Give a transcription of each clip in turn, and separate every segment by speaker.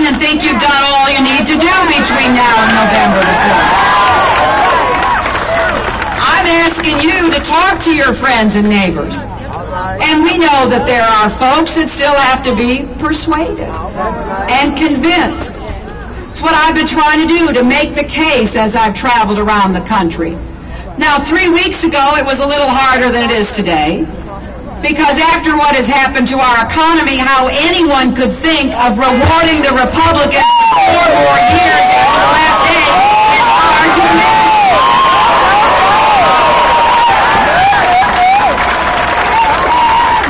Speaker 1: button and think you've done all you need to do between now and November the 4th. I'm asking you to talk to your friends and neighbors. And we know that there are folks that still have to be persuaded and convinced. It's what I've been trying to do, to make the case as I've traveled around the country. Now, 3 weeks ago, it was a little harder than it is today, because after what has happened to our economy, how anyone could think of rewarding the Republicans for 4 more years after the last 8 is hard to imagine.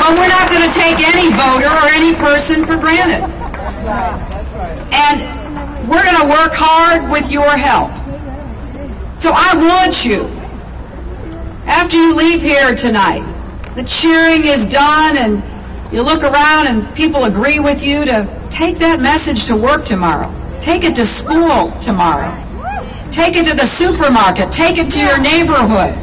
Speaker 1: But we're not going to take any voter or any person for granted. And we're going to work hard with your help. So I want you, after you leave here tonight, the cheering is done and you look around and people agree with you, to take that message to work tomorrow. Take it to school tomorrow. Take it to the supermarket. Take it to your neighborhood.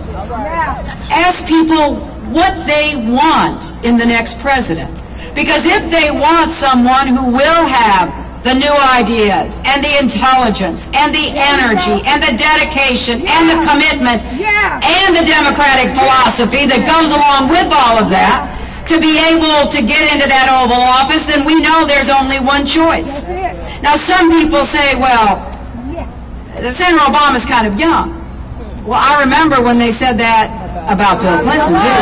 Speaker 1: Ask people what they want in the next president. Because if they want someone who will have the new ideas and the intelligence and the energy and the dedication and the commitment and the democratic philosophy that goes along with all of that to be able to get into that Oval Office, then we know there's only one choice. Now, some people say, well, Senator Obama's kind of young. Well, I remember when they said that about Bill Clinton, too.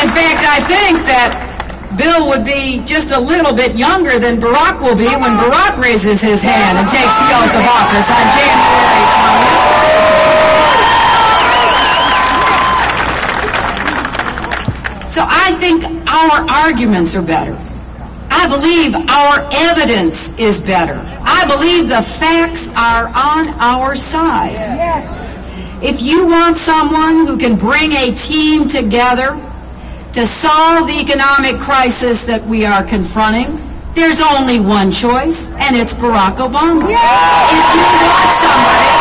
Speaker 1: In fact, I think that Bill would be just a little bit younger than Barack will be when Barack raises his hand and takes the oath of office on January 20th. So I think our arguments are better. I believe our evidence is better. I believe the facts are on our side. If you want someone who can bring a team together to solve the economic crisis that we are confronting, there's only one choice, and it's Barack Obama. If you want somebody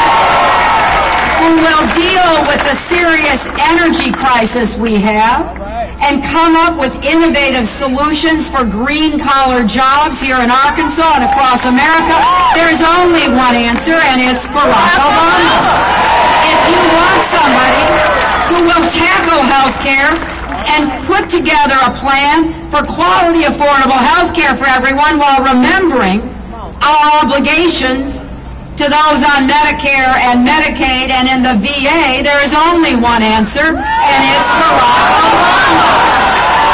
Speaker 1: who will deal with the serious energy crisis we have and come up with innovative solutions for green-collar jobs here in Arkansas and across America, there's only one answer, and it's Barack Obama. If you want somebody who will tackle health care and put together a plan for quality, affordable health care for everyone while remembering our obligations to those on Medicare and Medicaid and in the VA, there is only one answer, and it's Barack Obama.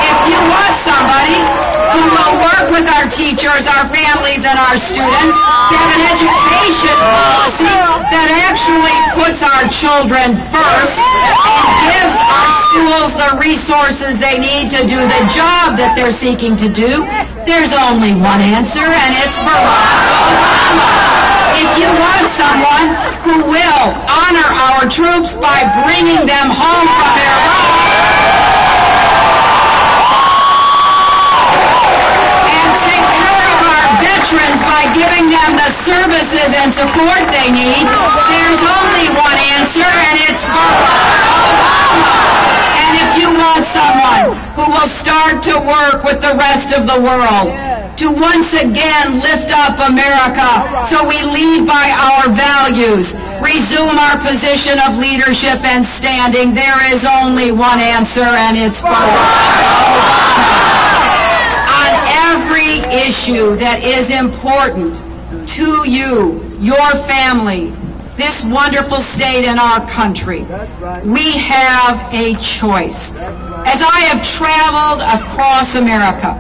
Speaker 1: If you want somebody who will work with our teachers, our families, and our students to have an education policy that actually puts our children first and gives our schools the resources they need to do the job that they're seeking to do, there's only one answer, and it's Barack Obama. If you want someone who will honor our troops by bringing them home from Iraq and take care of our veterans by giving them the services and support they need, there's only one answer, and it's Barack Obama. And if you want someone who will start to work with the rest of the world to once again lift up America so we lead by our values, resume our position of leadership and standing, there is only one answer, and it's Barack Obama. On every issue that is important to you, your family, this wonderful state in our country, we have a choice. As I have traveled across America,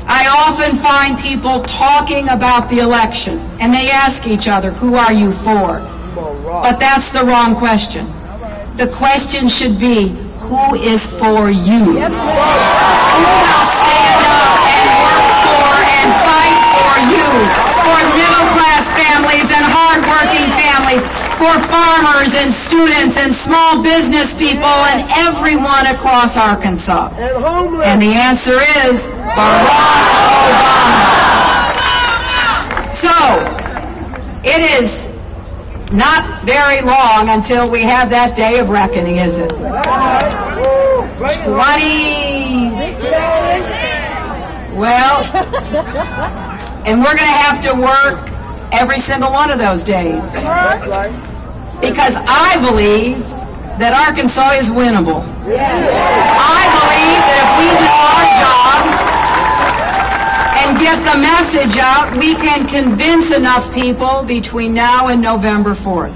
Speaker 1: I often find people talking about the election, and they ask each other, who are you for? But that's the wrong question. The question should be, who is for you? Who will stand up and work for and fight for you, for middle-class families and hard-working families, for farmers and students and small business people and everyone across Arkansas? And the answer is Barack Obama. So, it is not very long until we have that day of reckoning, is it? And we're going to have to work every single one of those days. Because I believe that Arkansas is winnable. I believe that if we do our job and get the message out, we can convince enough people between now and November 4th.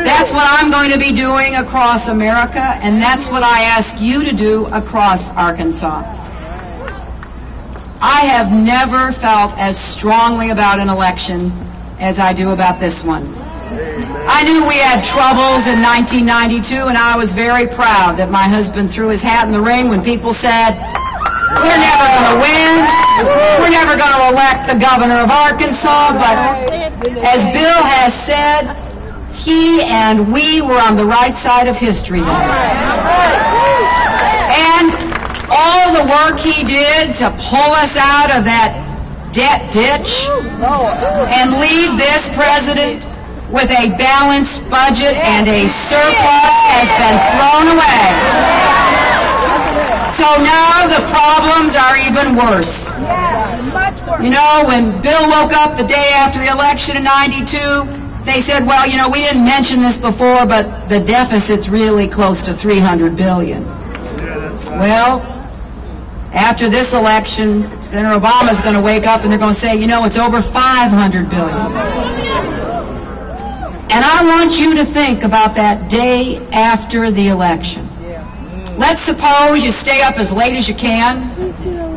Speaker 1: That's what I'm going to be doing across America, and that's what I ask you to do across Arkansas. I have never felt as strongly about an election as I do about this one. I knew we had troubles in 1992, and I was very proud that my husband threw his hat in the ring when people said, we're never going to win, we're never going to elect the governor of Arkansas, but as Bill has said, he and we were on the right side of history then. And all the work he did to pull us out of that debt ditch and leave this president with a balanced budget and a surplus has been thrown away. So now the problems are even worse. You know, when Bill woke up the day after the election in 92, they said, well, you know, we didn't mention this before, but the deficit's really close to $300 billion. Well, after this election, Senator Obama's going to wake up and they're going to say, you know, it's over $500 billion. And I want you to think about that day after the election. Let's suppose you stay up as late as you can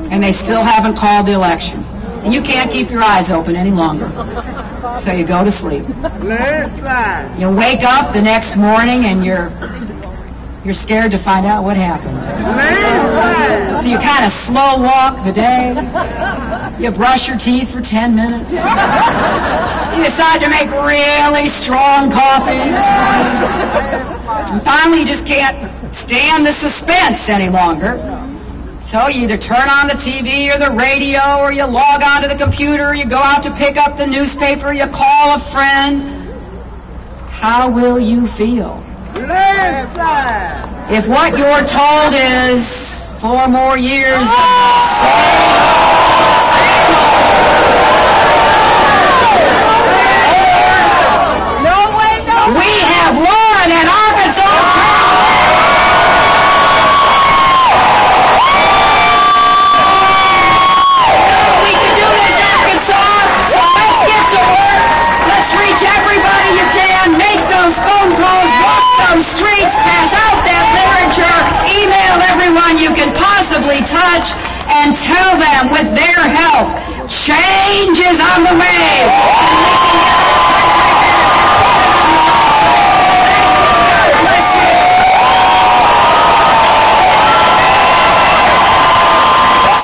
Speaker 1: and they still haven't called the election. And you can't keep your eyes open any longer. So you go to sleep. You wake up the next morning and you're scared to find out what happened. So you kind of slow walk the day. You brush your teeth for 10 minutes. You decide to make really strong coffees. And finally you just can't stand the suspense any longer. So you either turn on the TV or the radio, or you log onto the computer, or you go out to pick up the newspaper, you call a friend. How will you feel? If what you're told is 4 more years of we have won in Arkansas. We can do this, Arkansas. So let's get to work. Let's reach everybody you can. Make those phone calls. Walk those streets. Pass out that literature. Email everyone you can possibly touch. And tell them with their help, change is on the way.